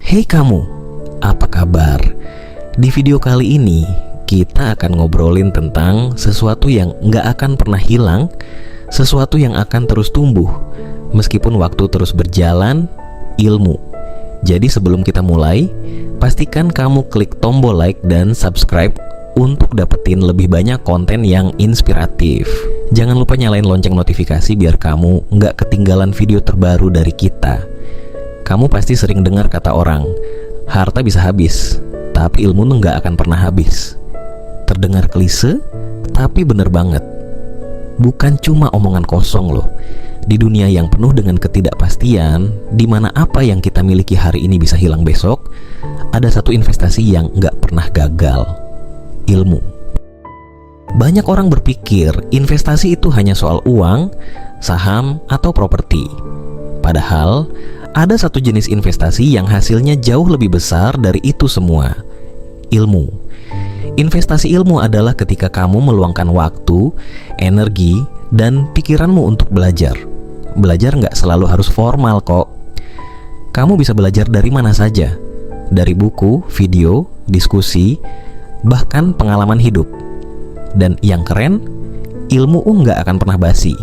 Hey kamu, apa kabar? Di video kali ini, kita akan ngobrolin tentang sesuatu yang nggak akan pernah hilang, sesuatu yang akan terus tumbuh, meskipun waktu terus berjalan, ilmu. Jadi sebelum kita mulai, pastikan kamu klik tombol like dan subscribe untuk dapetin lebih banyak konten yang inspiratif. Jangan lupa nyalain lonceng notifikasi biar kamu nggak ketinggalan video terbaru dari kita. Kamu pasti sering dengar kata orang, harta bisa habis, tapi ilmu nggak akan pernah habis. Terdengar klise, tapi bener banget. Bukan cuma omongan kosong loh. Di dunia yang penuh dengan ketidakpastian, di mana apa yang kita miliki hari ini bisa hilang besok, ada satu investasi yang nggak pernah gagal, ilmu. Banyak orang berpikir investasi itu hanya soal uang, saham, atau properti. Padahal, ada satu jenis investasi yang hasilnya jauh lebih besar dari itu semua, ilmu. Investasi ilmu adalah ketika kamu meluangkan waktu, energi, dan pikiranmu untuk belajar. Belajar nggak selalu harus formal kok. Kamu bisa belajar dari mana saja, dari buku, video, diskusi, bahkan pengalaman hidup. Dan yang keren, ilmu nggak akan pernah basi.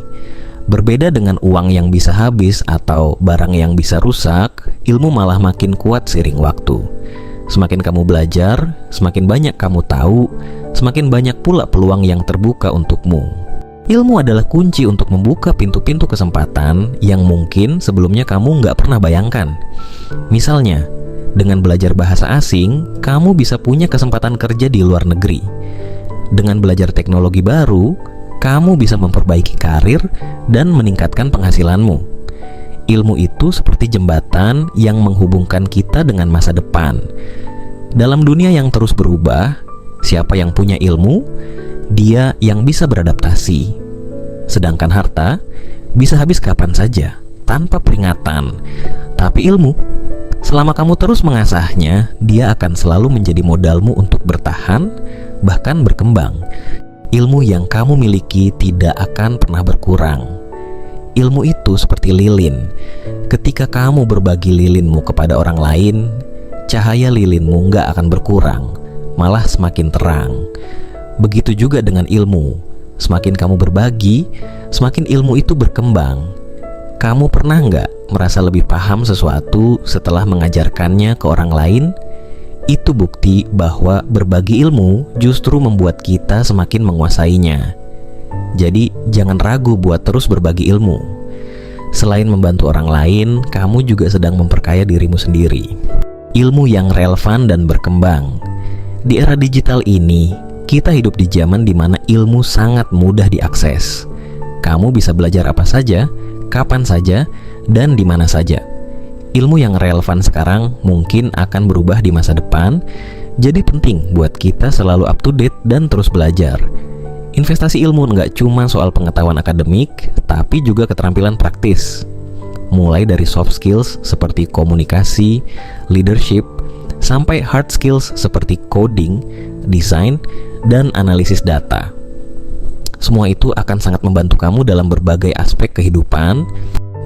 Berbeda dengan uang yang bisa habis atau barang yang bisa rusak, ilmu malah makin kuat seiring waktu. Semakin kamu belajar, semakin banyak kamu tahu, semakin banyak pula peluang yang terbuka untukmu. Ilmu adalah kunci untuk membuka pintu-pintu kesempatan yang mungkin sebelumnya kamu nggak pernah bayangkan. Misalnya, dengan belajar bahasa asing, kamu bisa punya kesempatan kerja di luar negeri. Dengan belajar teknologi baru, kamu bisa memperbaiki karir dan meningkatkan penghasilanmu. Ilmu itu seperti jembatan yang menghubungkan kita dengan masa depan. Dalam dunia yang terus berubah, siapa yang punya ilmu, dia yang bisa beradaptasi. Sedangkan harta bisa habis kapan saja, tanpa peringatan. Tapi ilmu, selama kamu terus mengasahnya, dia akan selalu menjadi modalmu untuk bertahan, bahkan berkembang. Ilmu yang kamu miliki tidak akan pernah berkurang. Ilmu itu seperti lilin. Ketika kamu berbagi lilinmu kepada orang lain, cahaya lilinmu nggak akan berkurang, malah semakin terang. Begitu juga dengan ilmu. Semakin kamu berbagi, semakin ilmu itu berkembang. Kamu pernah nggak merasa lebih paham sesuatu setelah mengajarkannya ke orang lain? Itu bukti bahwa berbagi ilmu justru membuat kita semakin menguasainya. Jadi jangan ragu buat terus berbagi ilmu. Selain membantu orang lain, kamu juga sedang memperkaya dirimu sendiri. Ilmu yang relevan dan berkembang. Di era digital ini, kita hidup di zaman di mana ilmu sangat mudah diakses. Kamu bisa belajar apa saja, kapan saja, dan di mana saja. Ilmu yang relevan sekarang mungkin akan berubah di masa depan, jadi penting buat kita selalu up to date dan terus belajar. Investasi ilmu nggak cuma soal pengetahuan akademik, tapi juga keterampilan praktis. Mulai dari soft skills seperti komunikasi, leadership, sampai hard skills seperti coding, desain, dan analisis data. Semua itu akan sangat membantu kamu dalam berbagai aspek kehidupan.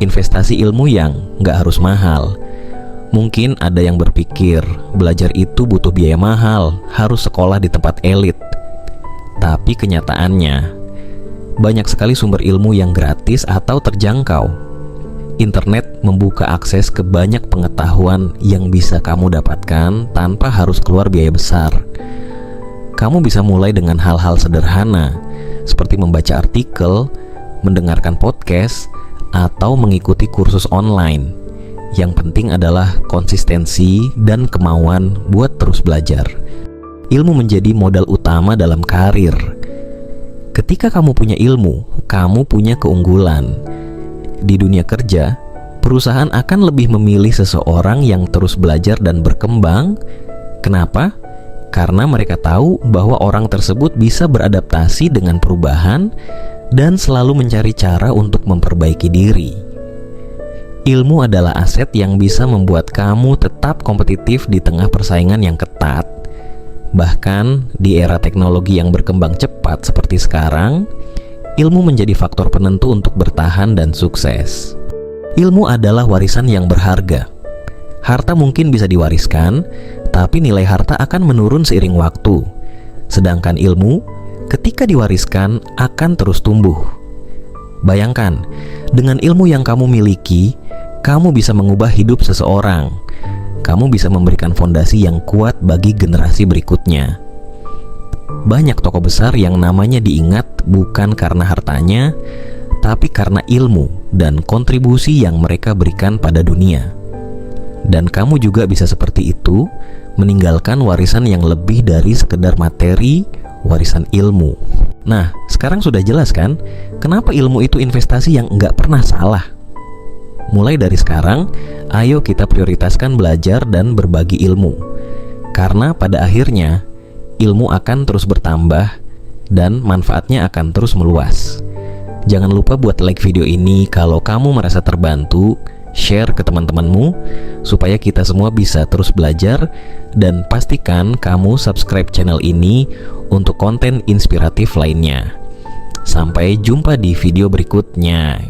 Investasi ilmu yang nggak harus mahal. Mungkin ada yang berpikir belajar itu butuh biaya mahal, harus sekolah di tempat elit. Tapi kenyataannya, banyak sekali sumber ilmu yang gratis atau terjangkau. Internet membuka akses ke banyak pengetahuan yang bisa kamu dapatkan tanpa harus keluar biaya besar. Kamu bisa mulai dengan hal-hal sederhana, seperti membaca artikel, mendengarkan podcast, atau mengikuti kursus online. Yang penting adalah konsistensi dan kemauan buat terus belajar. Ilmu menjadi modal utama dalam karir. Ketika kamu punya ilmu, kamu punya keunggulan. Di dunia kerja, perusahaan akan lebih memilih seseorang yang terus belajar dan berkembang. Kenapa? Karena mereka tahu bahwa orang tersebut bisa beradaptasi dengan perubahan dan selalu mencari cara untuk memperbaiki diri. Ilmu adalah aset yang bisa membuat kamu tetap kompetitif di tengah persaingan yang ketat. Bahkan di era teknologi yang berkembang cepat seperti sekarang, ilmu menjadi faktor penentu untuk bertahan dan sukses. Ilmu adalah warisan yang berharga. Harta mungkin bisa diwariskan, tapi nilai harta akan menurun seiring waktu. Sedangkan ilmu, ketika diwariskan, akan terus tumbuh. Bayangkan, dengan ilmu yang kamu miliki, kamu bisa mengubah hidup seseorang. Kamu bisa memberikan fondasi yang kuat bagi generasi berikutnya. Banyak tokoh besar yang namanya diingat bukan karena hartanya, tapi karena ilmu dan kontribusi yang mereka berikan pada dunia. Dan kamu juga bisa seperti itu, meninggalkan warisan yang lebih dari sekedar materi, warisan ilmu. Nah, sekarang sudah jelas kan, kenapa ilmu itu investasi yang nggak pernah salah? Mulai dari sekarang, ayo kita prioritaskan belajar dan berbagi ilmu. Karena pada akhirnya, ilmu akan terus bertambah dan manfaatnya akan terus meluas. Jangan lupa buat like video ini kalau kamu merasa terbantu, share ke teman-temanmu, supaya kita semua bisa terus belajar, dan pastikan kamu subscribe channel ini untuk konten inspiratif lainnya. Sampai jumpa di video berikutnya.